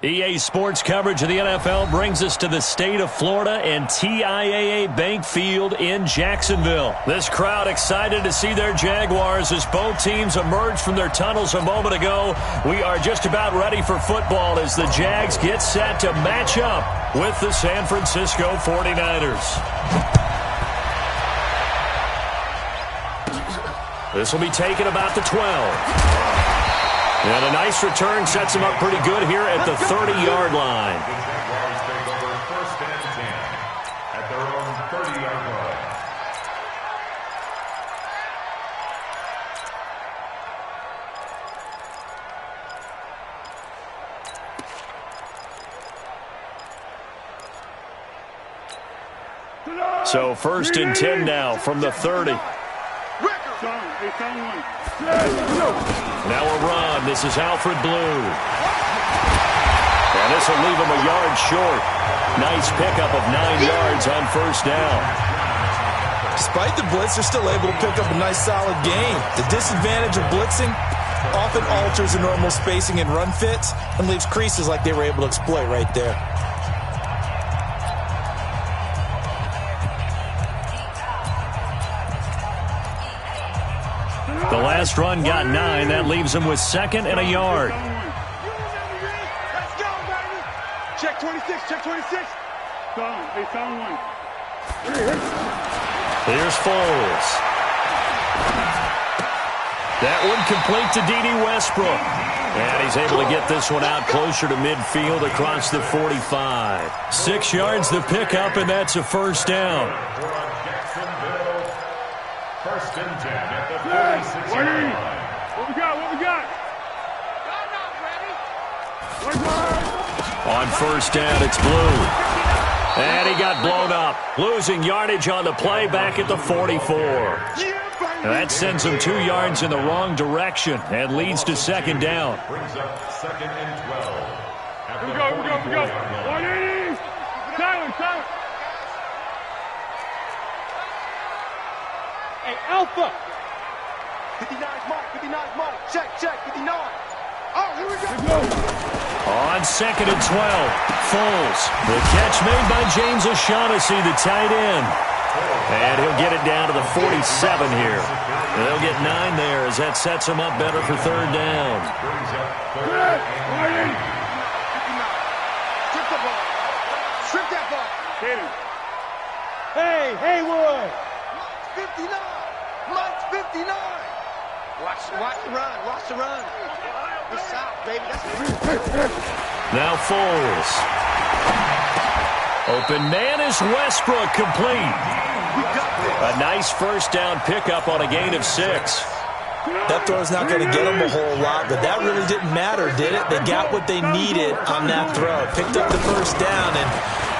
EA Sports coverage of the NFL brings us to the state of Florida and TIAA Bank Field in Jacksonville. This crowd excited to see their Jaguars as both teams emerged from their tunnels a moment ago. We are just about ready for football as the Jags get set to match up with the San Francisco 49ers. This will be taken about the 12. And a nice return sets him up pretty good here at the 30-yard line. The Jaguars take over 1st and 10 at their own 30-yard line. So 1st and 10 now from the 30. Now a run. This is Alfred Blue. And this will leave him a yard short. Nice pickup of 9 yards on 1st down. Despite the blitz, they're still able to pick up a nice solid gain. The disadvantage of blitzing often alters the normal spacing and run fits and leaves creases like they were able to exploit right there. The last run got 9. That leaves him with 2nd and a yard. Let's go, baby. Check 26, check 26. Found one. Here's Foles. That one complete to D.D. Westbrook. And he's able to get this one out closer to midfield across the 45. 6 yards the pickup, and that's a 1st down. 1st and 10 at the 46-yard line. What we got? On 1st down, it's Blue. And he got blown up. Losing yardage on the play back at the 44. And that sends him 2 yards in the wrong direction and leads to 2nd down. Brings up 2nd and 12. Here we go. Silent. Hey, Alpha. 59's mark. Check, 59. Oh, here we go. On 2nd and 12, Foles. The catch made by James O'Shaughnessy, the tight end. And he'll get it down to the 47 here. And they'll get 9 there as that sets him up better for 3rd down. Strip that ball. Hit him. Hey, Haywood. 59. Mike's 59. Watch the run. He's south, baby. Now Foles. Open man is Westbrook, complete. A nice 1st down pickup on a gain of 6. That throw's not going to get them a whole lot, but that really didn't matter, did it? They got what they needed on that throw. Picked up the 1st down, and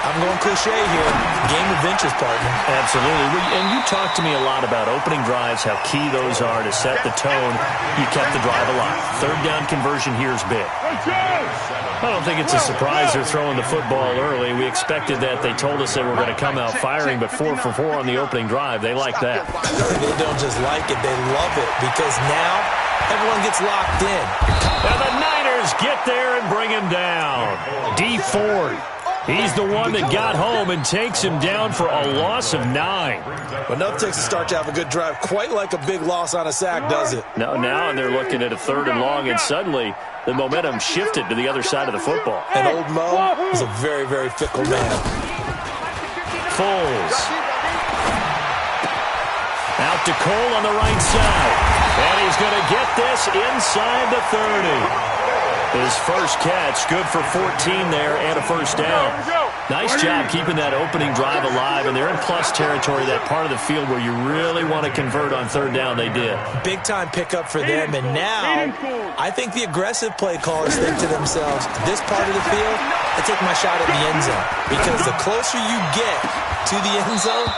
I'm going cliche here. Game of inches, partner. Absolutely. And you talked to me a lot about opening drives, how key those are to set the tone. You kept the drive alive. 3rd down conversion here is big. I don't think it's a surprise they're throwing the football early. We expected that. They told us they were going to come out firing, but 4 for 4 on the opening drive. They like that. They don't just like it. They love it because now everyone gets locked in. And the Niners get there and bring him down. D. Ford. He's the one that got home and takes him down for a loss of 9. But enough takes a start to have a good drive. Quite like a big loss on a sack, does it? Now they're looking at a 3rd and long, and suddenly the momentum shifted to the other side of the football. And old Mo is a very, very fickle man. Foles. Out to Cole on the right side. And he's going to get this inside the 30. His first catch, good for 14 there and a 1st down. Nice job keeping that opening drive alive, and they're in plus territory, that part of the field where you really want to convert on 3rd down. They did. Big-time pickup for them, and now I think the aggressive play callers think to themselves, this part of the field, I take my shot at the end zone, because the closer you get to the end zone,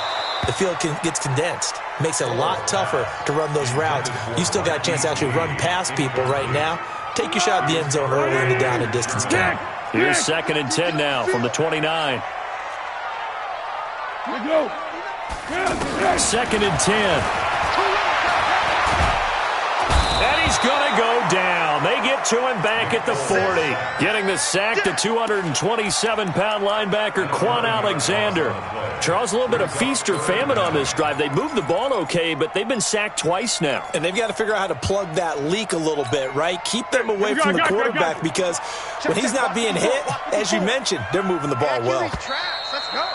the field gets condensed. Makes it a lot tougher to run those routes. You still got a chance to actually run past people right now. Take your shot at the end zone early in the down and distance count. Here's 2nd and 10 now from the 29. 2nd and 10. And he's going to go down. They get it to him back at the 40. Getting the sack, the 227-pound linebacker, Quan Alexander. Charles, a little bit of feast or famine on this drive. They moved the ball okay, but they've been sacked twice now. And they've got to figure out how to plug that leak a little bit, right? Keep them away from the quarterback because when he's not being hit, as you mentioned, they're moving the ball well. Let's go.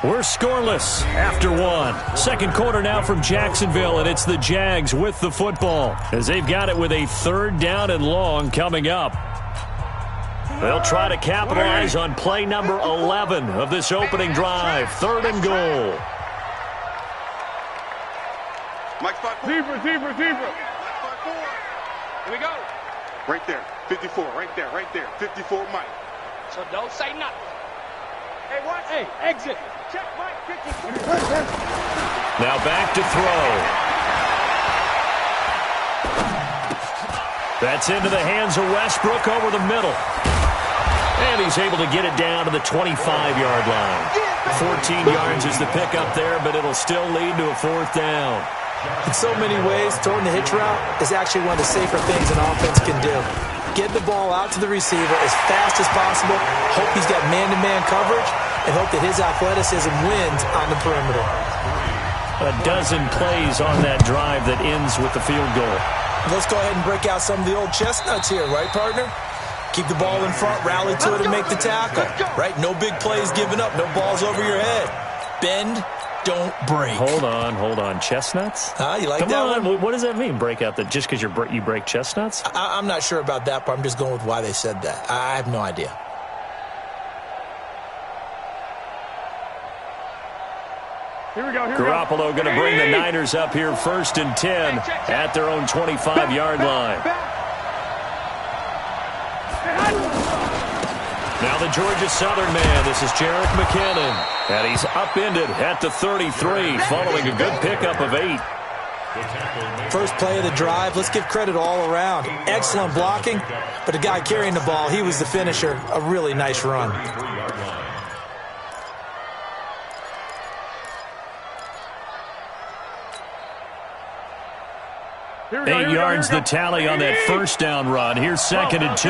We're scoreless after one. Second quarter now from Jacksonville, and it's the Jags with the football as they've got it with a 3rd down and long coming up. They'll try to capitalize on play number 11 of this opening drive. 3rd and goal. Zebra. Here we go. Right there. 54. Right there. 54, Mike. So don't say nothing. Hey, watch. Hey, exit. Check, Mike. 54. Now back to throw. That's into the hands of Westbrook over the middle. And he's able to get it down to the 25-yard line. 14 yards is the pickup there, but it'll still lead to a 4th down. In so many ways, throwing the hitch route is actually one of the safer things an offense can do. Get the ball out to the receiver as fast as possible, hope he's got man-to-man coverage, and hope that his athleticism wins on the perimeter. A dozen plays on that drive that ends with the field goal. Let's go ahead and break out some of the old chestnuts here, right, partner? Keep the ball in front, rally to it, and make the tackle, right? No big plays given up, no balls over your head. Bend, don't break. Hold on. Chestnuts? You like Come that on. one? What does that mean, break out? That just because you break chestnuts? I'm not sure about that, but I'm just going with why they said that. I have no idea. Here we go. Garoppolo going to bring the Niners up here 1st and 10 at their own 25-yard line. Now the Georgia Southern man. This is Jerick McKinnon. And he's upended at the 33 following a good pickup of 8. First play of the drive, let's give credit all around. Excellent blocking, but the guy carrying the ball, he was the finisher. A really nice run. 8 yards the tally on that 1st down run. Here's 2nd and 2.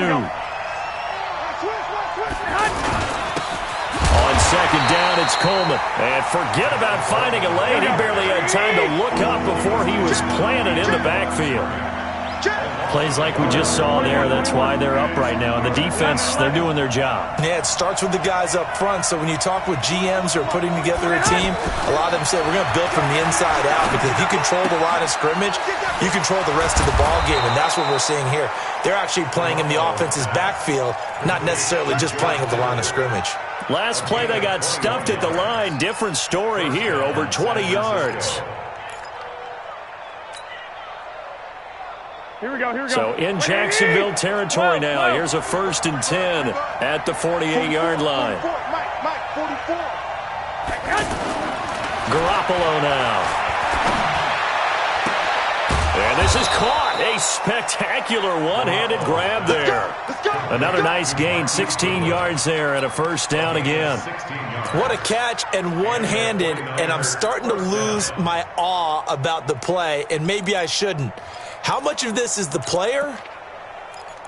On 2nd down, it's Coleman. And forget about finding a lane. He barely had time to look up before he was planted in the backfield. Plays like we just saw there. That's why they're up right now. And the defense, they're doing their job. Yeah, it starts with the guys up front. So when you talk with GMs who are putting together a team, a lot of them say we're going to build from the inside out because if you control the line of scrimmage, you control the rest of the ball game, and that's what we're seeing here. They're actually playing in the offense's backfield, not necessarily just playing at the line of scrimmage. Last play, they got stuffed at the line. Different story here, over 20 yards. Here we go. So in Jacksonville territory now. Here's a 1st and 10 at the 48-yard line. Mike, 44. Garoppolo now. And this is caught. A spectacular one-handed grab there. Another nice gain, 16 yards there and a 1st down again. What a catch and one-handed, and I'm starting to lose my awe about the play, and maybe I shouldn't. How much of this is the player?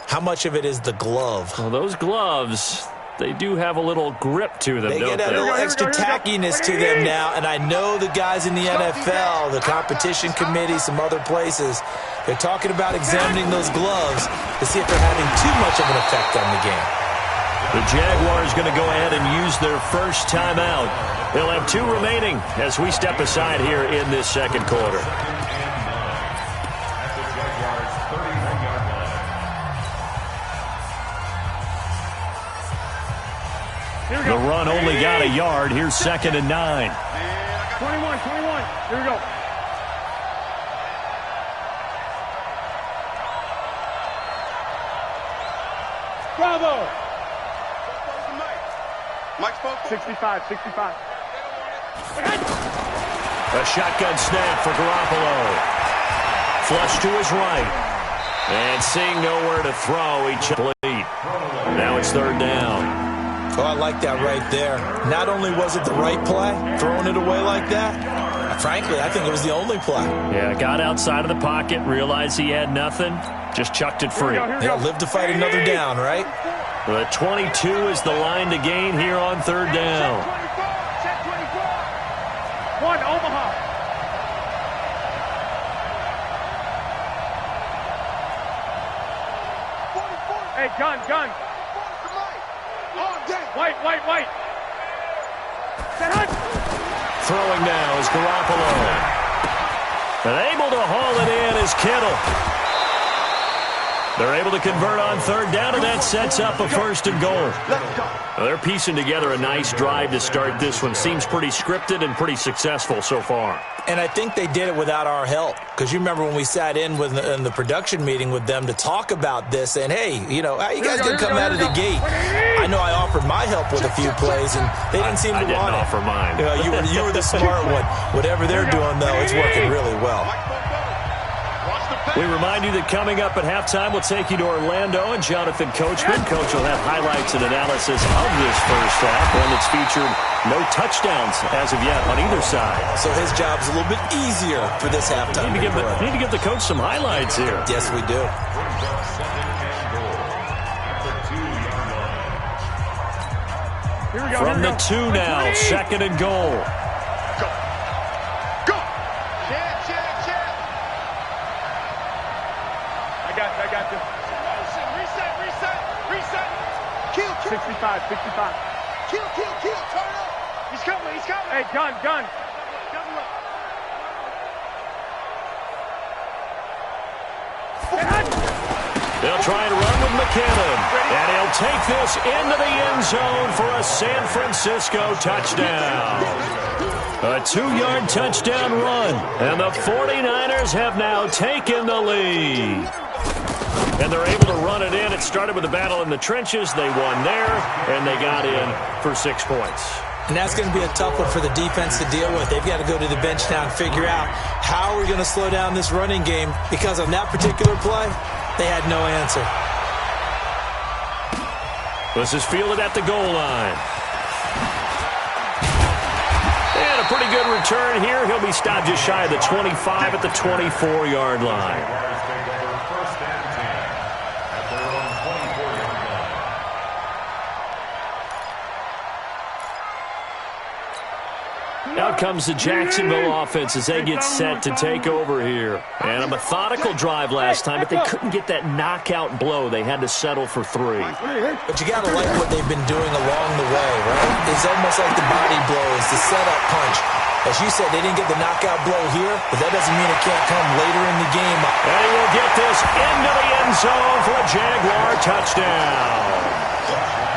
How much of it is the glove? Well, those gloves, they do have a little grip to them, They don't get a little extra tackiness to them now, and I know the guys in the NFL, the competition committee, some other places, they're talking about examining those gloves to see if they're having too much of an effect on the game. The Jaguars going to go ahead and use their first timeout. They'll have 2 remaining as we step aside here in this 2nd quarter. The run only got a yard. Here's 2nd and 9. 21. Here we go. Bravo. Mike spoke. 65. A shotgun snap for Garoppolo. Flush to his right. And seeing nowhere to throw, he complete. Now it's 3rd down. Oh, I like that right there. Not only was it the right play, throwing it away like that, Frankly, I think it was the only play. Yeah, got outside of the pocket, realized he had nothing, just chucked it free. He'll live to fight another down, right? The 22 is the line to gain here on third down. Check 24. One, Omaha. Hey, gun. White. Throwing now is Garoppolo. And able to haul it in is Kittle. They're able to convert on third down, and that sets up a first and goal. Well, they're piecing together a nice drive to start this one. Seems pretty scripted and pretty successful so far. And I think they did it without our help. Because you remember when we sat in the production meeting with them to talk about this, and hey, you know, how you guys going to come out of the gate? I know I offered my help with a few plays, and they didn't seem to want it. I didn't offer mine. You know, you were the smart one. Whatever they're doing, though, it's working really well. We remind you that coming up at halftime, we'll take you to Orlando and Jonathan Coachman. Coach will have highlights and analysis of this first half, one that's featured no touchdowns as of yet on either side. So his job's a little bit easier for this halftime. Need to give the coach some highlights here. Yes, we do. From the 2 now, second and goal. I got this. Reset. Kill. 65. Kill. Turn up. He's coming. Hey, gun. They'll try and run with McKinnon. And he'll take this into the end zone for a San Francisco touchdown. A 2-yard touchdown run. And the 49ers have now taken the lead. And they're able to run it in. It started with a battle in the trenches. They won there, and they got in for 6 points. And that's going to be a tough one for the defense to deal with. They've got to go to the bench now and figure out how we're going to slow down this running game, because on that particular play, they had no answer. This is fielded at the goal line. And a pretty good return here. He'll be stopped just shy of the 25 at the 24-yard line. Out comes the Jacksonville offense as they get set to take over here. And a methodical drive last time, but they couldn't get that knockout blow. They had to settle for 3. But you got to like what they've been doing along the way, right? It's almost like the body blows, the setup punch. As you said, they didn't get the knockout blow here, but that doesn't mean it can't come later in the game. And he will get this into the end zone for a Jaguar touchdown.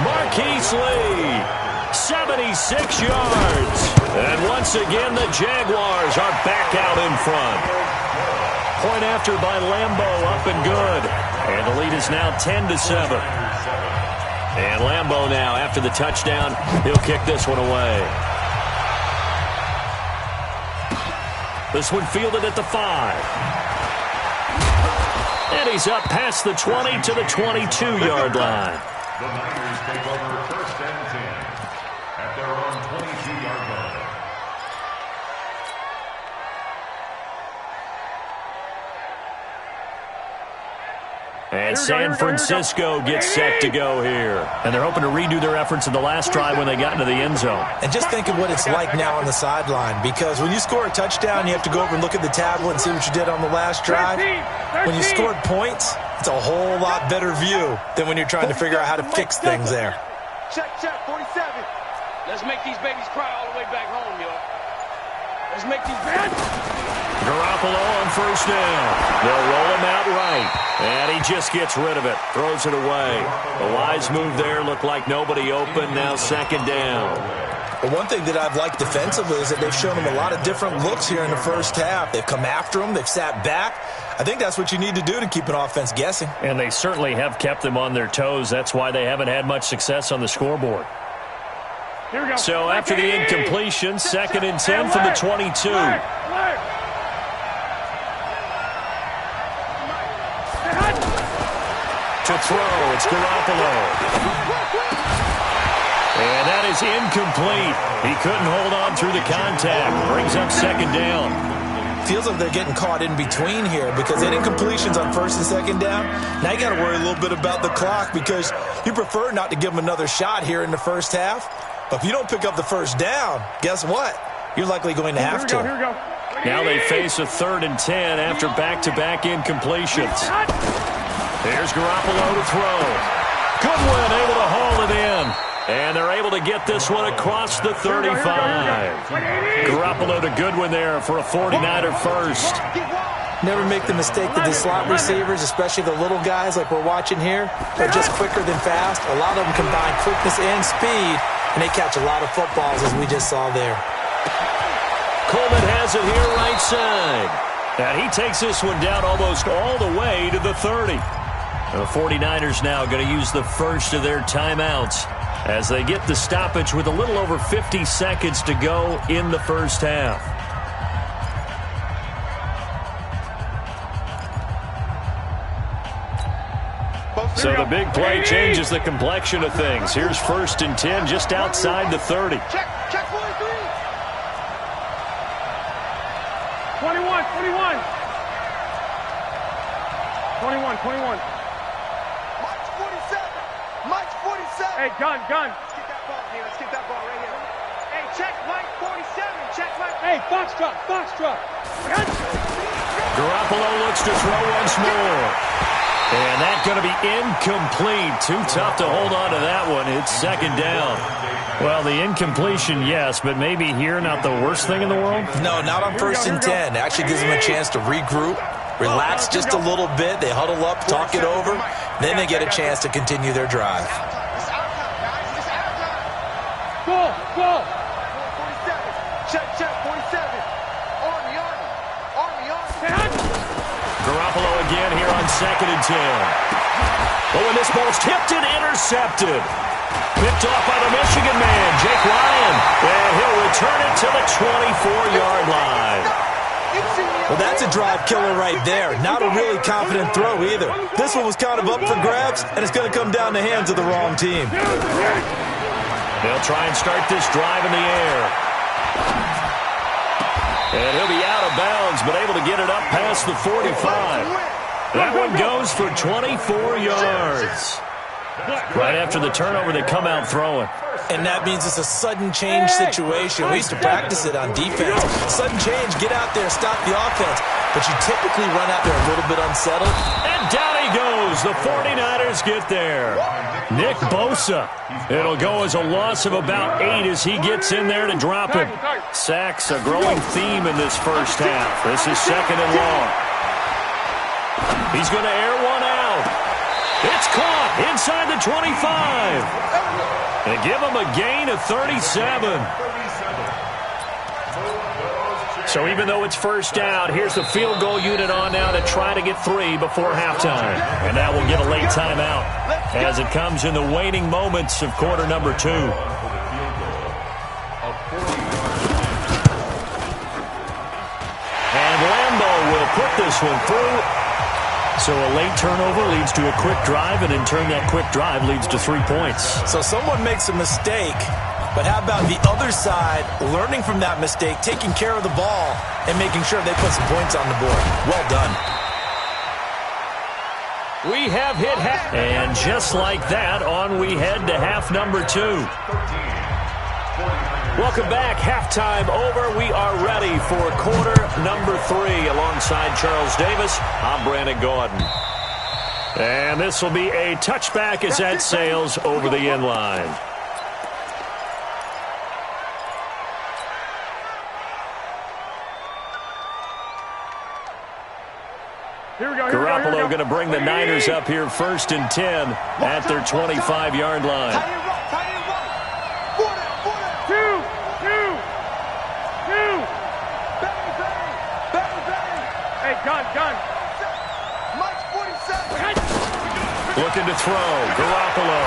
Marquise Lee, 76 yards. And once again, the Jaguars are back out in front. Point after by Lambeau, up and good. And the lead is now 10-7. And Lambeau now, after the touchdown, he'll kick this one away. This one fielded at the 5. And he's up past the 20 to the 22-yard line. The Niners take over first and 10 at their own 22-yard line. And San Francisco gets set to go here. And they're hoping to redo their efforts in the last drive when they got into the end zone. And just think of what it's like now on the sideline, because when you score a touchdown, you have to go over and look at the tablet and see what you did on the last drive. When you scored points, it's a whole lot better view than when you're trying to figure out how to fix things there. Check, 47. Let's make these babies cry all the way back home, yo. Let's make these babies. Garoppolo on first down. They'll roll him out right. And he just gets rid of it. Throws it away. A wise move there. Looked like nobody open. Now second down. Well, one thing that I've liked defensively is that they've shown him a lot of different looks here in the first half. They've come after him. They've sat back. I think that's what you need to do to keep an offense guessing. And they certainly have kept them on their toes. That's why they haven't had much success on the scoreboard. So after the incompletion, second and 10 from the 22. To throw, it's Garoppolo. And that is incomplete. He couldn't hold on through the contact. Brings up second down. Feels like they're getting caught in between here because they didn't completions on first and second down. Now you got to worry a little bit about the clock because you prefer not to give them another shot here in the first half. But if you don't pick up the first down, guess what? You're likely going to have to. Here we go. Now they face a 3rd and 10 after back-to-back incompletions. Here's Garoppolo to throw. Goodwin able to haul it in. And they're able to get this one across the 35. Garoppolo to Goodwin there for a 49er first. Never make the mistake that the slot receivers, especially the little guys like we're watching here, are just quicker than fast. A lot of them combine quickness and speed, and they catch a lot of footballs, as we just saw there. Coleman has it here right side. And he takes this one down almost all the way to the 30. The 49ers now going to use the first of their timeouts as they get the stoppage with a little over 50 seconds to go in the first half. So the big play changes the complexion of things. Here's 1st and 10 just outside the 30. Check 43. 21. 21. Mike's 47. Hey, gun. Let's get that ball here. Let's get that ball right here. Hey, check Mike 47. Check Mike. Hey, foxtrot. Garoppolo looks to throw once more. And that's going to be incomplete. Too tough to hold on to that one. It's second down. Well, the incompletion, yes, but maybe here not the worst thing in the world? No, not on 1st and 10. It actually gives them a chance to regroup, relax just a little bit. They huddle up, talk it over. Then they get a chance to continue their drive. Go. 47. Check 47. Army. Garoppolo again here on 2nd and 10. Oh, and this ball's tipped and intercepted. Picked off by the Michigan man, Jake Ryan. And he'll return it to the 24-yard line. Well, that's a drive killer right there. Not a really confident throw either. This one was kind of up for grabs, and it's going to come down the hands of the wrong team. They'll try and start this drive in the air. And he'll be out of bounds, but able to get it up past the 45. That one goes for 24 yards. Right after the turnover, they come out throwing. And that means it's a sudden change situation. We used to practice it on defense. Sudden change, get out there, stop the offense. But you typically run out there a little bit unsettled. And down he goes. The 49ers get there. Nick Bosa. It'll go as a loss of about 8 as he gets in there to drop him. Sacks a growing theme in this first half. This is 2nd and long. He's going to air one out. It's caught inside the 25. And give him a gain of 37. So even though it's first down, here's the field goal unit on now to try to get 3 before halftime. And that will get a late timeout as it comes in the waning moments of quarter number 2. And Lambeau will put this one through. So a late turnover leads to a quick drive, and in turn that quick drive leads to 3 points. So someone makes a mistake, but how about the other side, learning from that mistake, taking care of the ball, and making sure they put some points on the board. Well done. We have hit half. And just like that, on we head to half number 2. Welcome back. Halftime over. We are ready for quarter number 3. Alongside Charles Davis, I'm Brandon Gordon. And this will be a touchback as that sails over the end line. Garoppolo going to bring the Niners up here 1st and 10 at their 25-yard line. Gun. Looking to throw. Garoppolo.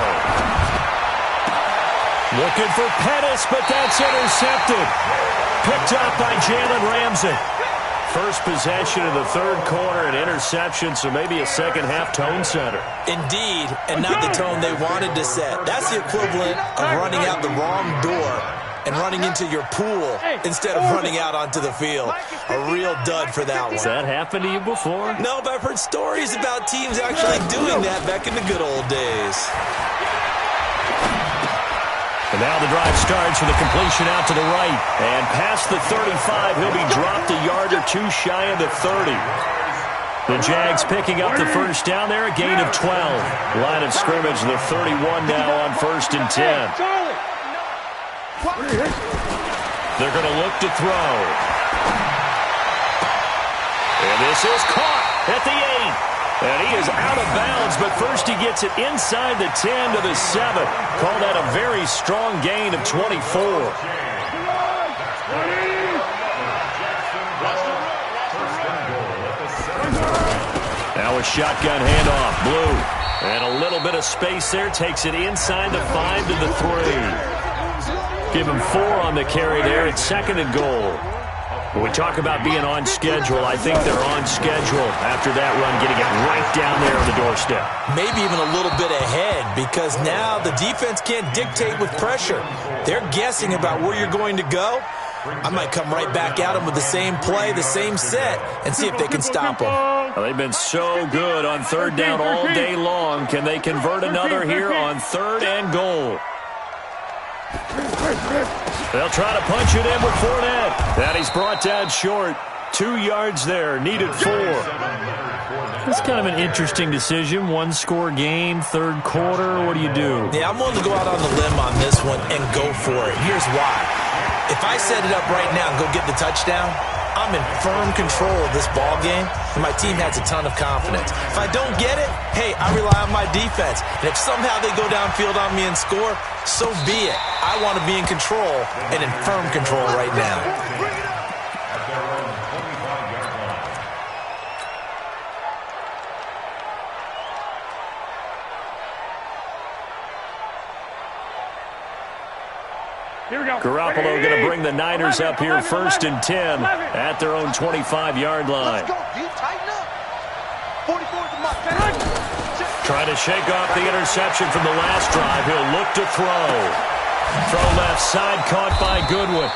Looking for Pettis, but that's intercepted. Picked up by Jalen Ramsey. First possession of the third quarter, an interception, so maybe a second-half tone setter. Indeed, and not the tone they wanted to set. That's the equivalent of running out the wrong door and running into your pool instead of running out onto the field. A real dud for that one. Has that happened to you before? No, but I've heard stories about teams actually doing that back in the good old days. And now the drive starts with a completion out to the right. And past the 35, he'll be dropped a yard or two shy of the 30. The Jags picking up the first down there, a gain of 12. Line of scrimmage, the 31 now on 1st and 10. They're going to look to throw. And this is caught at the 8. And he is out of bounds, but first he gets it inside the 10 to the 7. Call that a very strong gain of 24. Now a shotgun handoff, Blue. And a little bit of space there, takes it inside the 5 to the 3. Give him 4 on the carry there. It's 2nd and goal. When we talk about being on schedule, I think they're on schedule after that run, getting it right down there on the doorstep. Maybe even a little bit ahead, because now the defense can't dictate with pressure. They're guessing about where you're going to go. I might come right back at them with the same play, the same set, and see if they can stop them. Well, they've been so good on 3rd down all day long. Can they convert another here on 3rd and goal? They'll try to punch it in with Fournette. And he's brought down short. 2 yards there, needed 4. That's kind of an interesting decision. 1-score game, 3rd quarter. What do you do? Yeah, I'm willing to go out on the limb on this one and go for it. Here's why. If I set it up right now and go get the touchdown, I'm in firm control of this ball game, and my team has a ton of confidence. If I don't get it, hey, I rely on my defense. And if somehow they go downfield on me and score, so be it. I want to be in control and in firm control right now. Garoppolo going to bring the Niners up here 1st and 10 at their own 25-yard line. Trying to shake off the interception from the last drive. He'll look to throw. Throw left side, caught by Goodwin.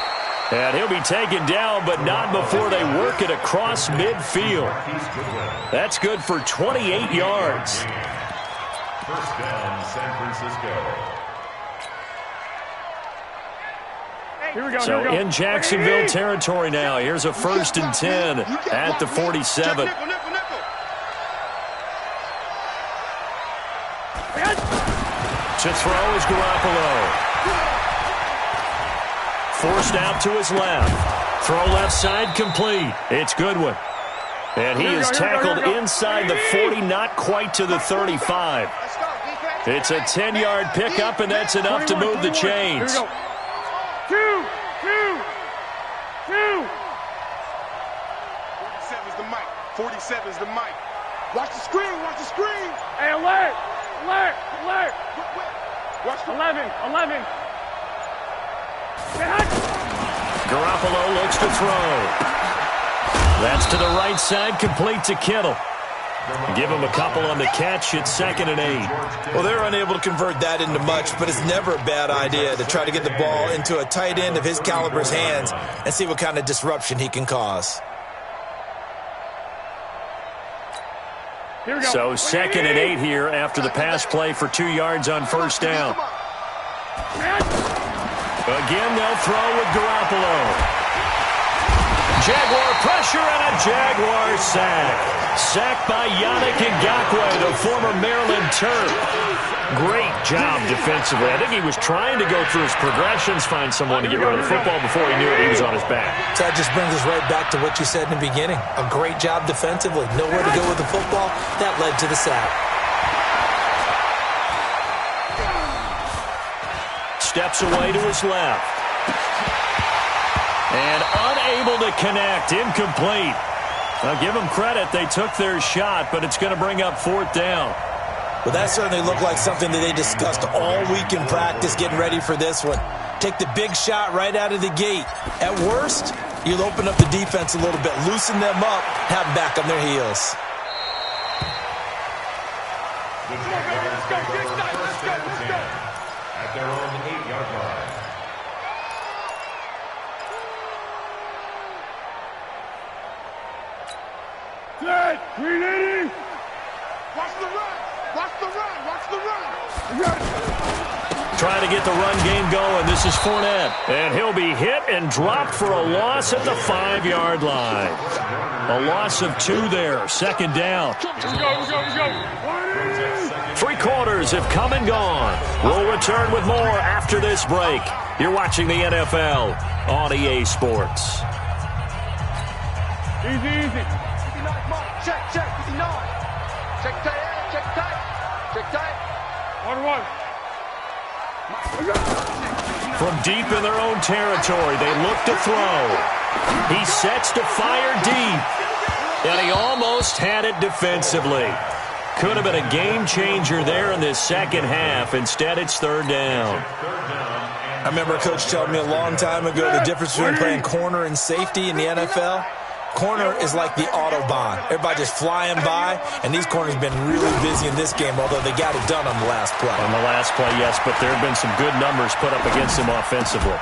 And he'll be taken down, but not before they work it across midfield. That's good for 28 yards. First down, San Francisco. So in Jacksonville territory now. Here's a 1st and 10 at the 47. To throw is Garoppolo. Forced out to his left. Throw left side complete. It's Goodwin. And he is tackled inside the 40, not quite to the 35. It's a 10-yard pickup, and that's enough to move the chains. 2. 47's the mic. Watch the screen. Hey, alert. Watch the 11. Garoppolo looks to throw. That's to the right side, complete to Kittle. Give him a couple on the catch. It's 2nd and 8. Well, they're unable to convert that into much, but it's never a bad idea to try to get the ball into a tight end of his caliber's hands and see what kind of disruption he can cause. So 2nd and 8 here after the pass play for 2 yards on 1st down. Again, they'll throw with Garoppolo. Jaguar pressure and a Jaguar sack. Sacked by Yannick Ngakoue, the former Maryland Terp. Great job defensively. I think he was trying to go through his progressions, find someone to get rid of the football before he knew it. He was on his back. So that just brings us right back to what you said in the beginning. A great job defensively. Nowhere to go with the football. That led to the sack. Steps away to his left. And unable to connect. Incomplete. I'll give them credit. They took their shot, but it's going to bring up 4th down. Well, that certainly looked like something that they discussed all week in practice, getting ready for this one. Take the big shot right out of the gate. At worst, You'll open up the defense a little bit, loosen them up, have them back on their heels. The Jaguars take over first and 10 at their own 8-yard line. Set! 380! Watch the run! Watch the run! Watch the run! Trying to get the run game going. This is Fournette. And he'll be hit and dropped for a loss at the 5-yard line. A loss of 2 there. Second down. Let's go! 3 quarters have come and gone. We'll return with more after this break. You're watching the NFL on EA Sports. Easy. Check, 59. Check tight. 1-1. From deep in their own territory, they look to throw. He sets to fire deep. And he almost had it defensively. Could have been a game changer there in this second half. Instead, it's third down. I remember a coach telling me a long time ago the difference between playing corner and safety in the NFL. Corner is like the Autobahn. Everybody just flying by, and these corners have been really busy in this game, although they got it done on the last play. On the last play, yes, but there have been some good numbers put up against him offensively.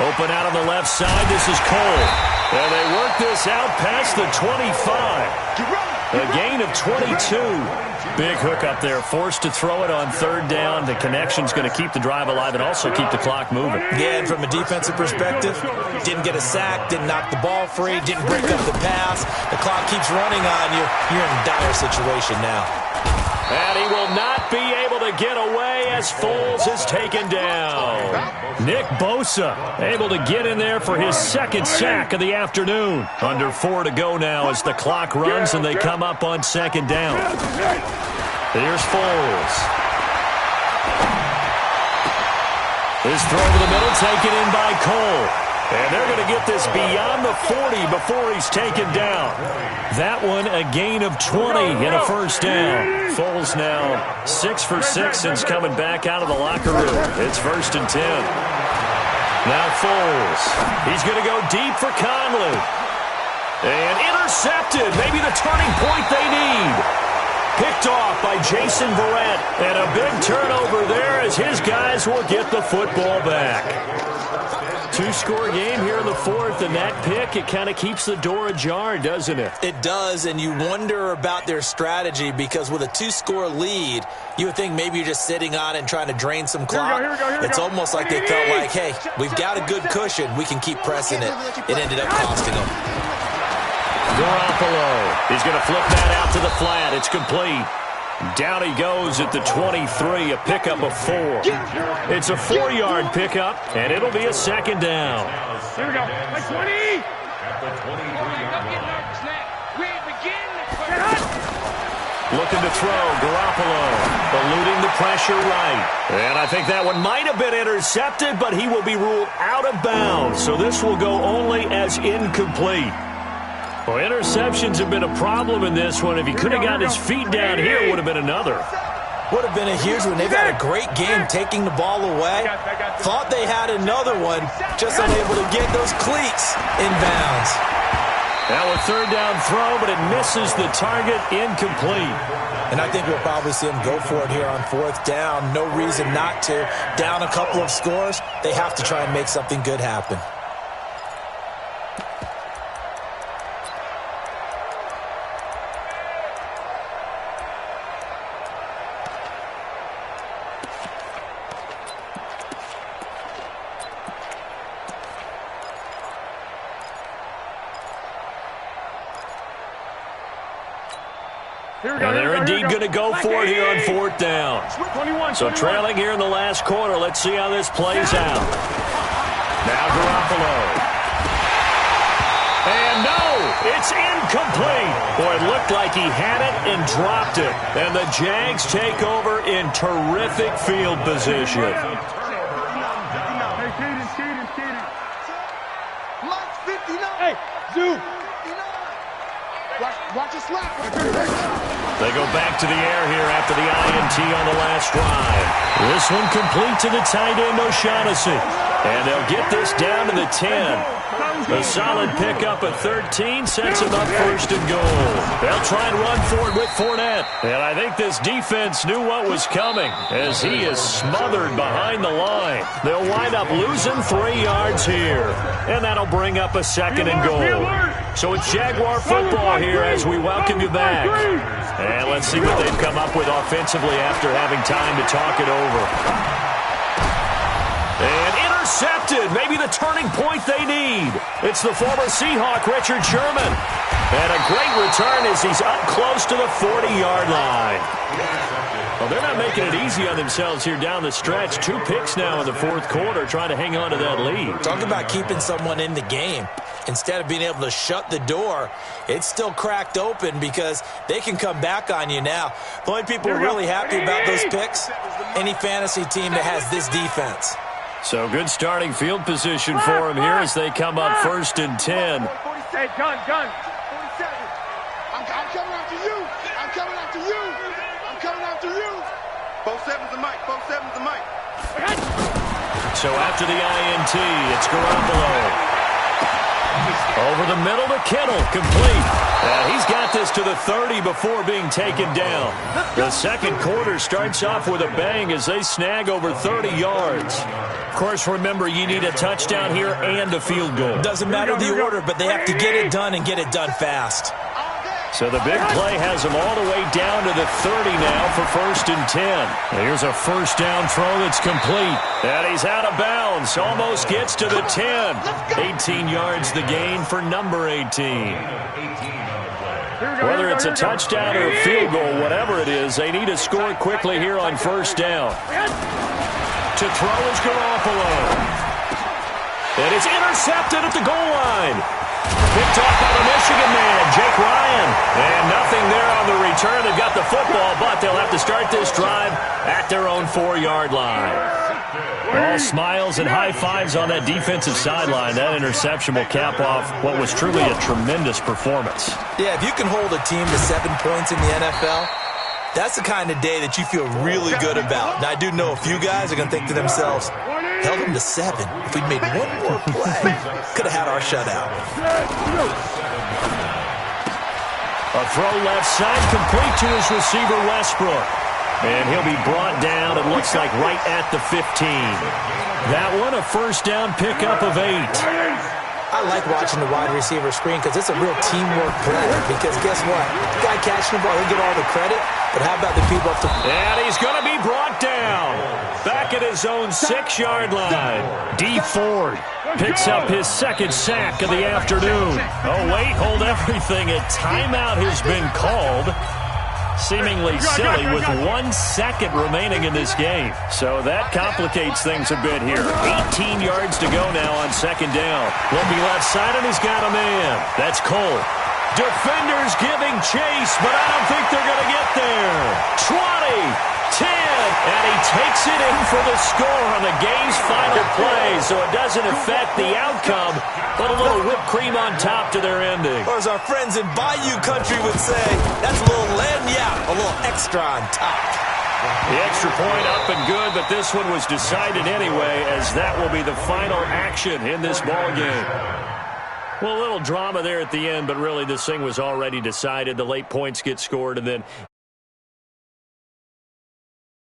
Open out on the left side, this is Cole. And they work this out past the 25. A gain of 22. Big hook up there, forced to throw it on third down. The connection's going to keep the drive alive and also keep the clock moving. Yeah, and from a defensive perspective, didn't get a sack, didn't knock the ball free, didn't break up the pass. The clock keeps running on you. You're in a dire situation now. And he will not be able to get away as Foles is taken down. Nick Bosa able to get in there for his second sack of the afternoon. Under 4 to go now as the clock runs and they come up on second down. Here's Foles. His throw to the middle taken in by Cole. And they're going to get this beyond the 40 before he's taken down. That one a gain of 20 and a first down. Foles now 6 for 6 since coming back out of the locker room. It's 1st and 10. Now Foles. He's going to go deep for Conley. And intercepted. Maybe the turning point they need. Picked off by Jason Verrett. And a big turnover there as his guys will get the football back. 2-score game here in the 4th, and that pick, it kind of keeps the door ajar, doesn't it? It does, and you wonder about their strategy because with a 2-score lead, you would think maybe you're just sitting on it and trying to drain some clock. Here we go. It's almost like they felt like, hey, we've got a good cushion. We can keep pressing it. It ended up costing them. Garoppolo. He's going to flip that out to the flat. It's complete. Down he goes at the 23, a pickup of 4. It's a 4-yard pickup, and it'll be a second down. Here we go. Like 20. At the 23-yard line. Looking to throw, Garoppolo eluding the pressure right. And I think that one might have been intercepted, but he will be ruled out of bounds. So this will go only as incomplete. Well, interceptions have been a problem in this one. If he could have gotten his feet down here, it would have been another. Would have been a huge one. They've had a great game taking the ball away. Thought they had another one, just unable to get those cleats in bounds. Now a third down throw, but it misses the target, incomplete. And I think we'll probably see them go for it here on 4th down. No reason not to. Down a couple of scores, they have to try and make something good happen. And they're indeed going to go for it here on 4th down. So trailing here in the last quarter. Let's see how this plays out. Now Garoppolo. And no, it's incomplete. Boy, it looked like he had it and dropped it. And the Jags take over in terrific field position. Hey, Zoo. Watch your slap. They go back to the air here after the INT on the last drive. This one complete to the tight end, O'Shaughnessy. And they'll get this down to the 10. A solid pickup at 13 sets him up first and goal. They'll try and run for it with Fournette. And I think this defense knew what was coming as he is smothered behind the line. They'll wind up losing 3 yards here. And that'll bring up a second and goal. So it's Jaguar football here as we welcome you back. And let's see what they've come up with offensively after having time to talk it over. And intercepted. Maybe the turning point they need. It's the former Seahawk, Richard Sherman. And a great return as he's up close to the 40-yard line. Well, they're not making it easy on themselves here down the stretch. 2 picks now in the fourth quarter, trying to hang on to that lead. Talk about keeping someone in the game. Instead of being able to shut the door, it's still cracked open because they can come back on you now. The only people who are really happy about those picks, any fantasy team that has this defense. So good starting field position for them here as they come up first and 10. Hey, gun. 47. I'm coming after you. I'm coming after you. I'm coming after you. 47's the mic. 47's the mic. So after the INT, it's Garoppolo. Over the middle to Kittle, complete. And he's got this to the 30 before being taken down. The second quarter starts off with a bang as they snag over 30 yards. Of course, remember, you need a touchdown here and a field goal. Doesn't matter the order, but they have to get it done and get it done fast. So the big play has them all the way down to the 30 now for first and 10. Here's a first down throw that's complete. And he's out of bounds. Almost gets to the 10. 18 yards the gain for number 18. Whether it's a touchdown or a field goal, whatever it is, they need to score quickly here on first down. To throw is Garoppolo. And it's intercepted at the goal line. Picked off by the Michigan man, Jake Ryan. And nothing there on the return. They've got the football, but they'll have to start this drive at their own 4-yard line. All smiles and high fives on that defensive sideline. That interception will cap off what was truly a tremendous performance. Yeah, if you can hold a team to 7 points in the NFL, that's the kind of day that you feel really good about. Now, I do know a few guys are going to think to themselves, held them to 7. If we'd made one more play, could have had our shutout. A throw left side complete to his receiver, Westbrook. And he'll be brought down, it looks like, right at the 15. That one, a first down pickup of 8. I like watching the wide receiver screen because it's a real teamwork play. Because guess what? The guy catching the ball, he'll get all the credit. But how about the people up to... And he's going to be brought down. Back at his own 6-yard line. D. Ford picks up his second sack of the afternoon. Oh, wait, hold everything. A timeout has been called. Seemingly silly with 1 second remaining in this game. So that complicates things a bit here. 18 yards to go now on second down. Will be left side, and he's got a man. That's Cole. Defenders giving chase, but I don't think they're going to get there. 20, 10, and he takes it in for the score on the game's final play, so it doesn't affect the outcome, but a little whipped cream on top to their ending. Or as our friends in Bayou Country would say, that's a little lagniappe, a little extra on top. The extra point up and good, but this one was decided anyway, as that will be the final action in this ball game. Well, a little drama there at the end, but really this thing was already decided. The late points get scored, and then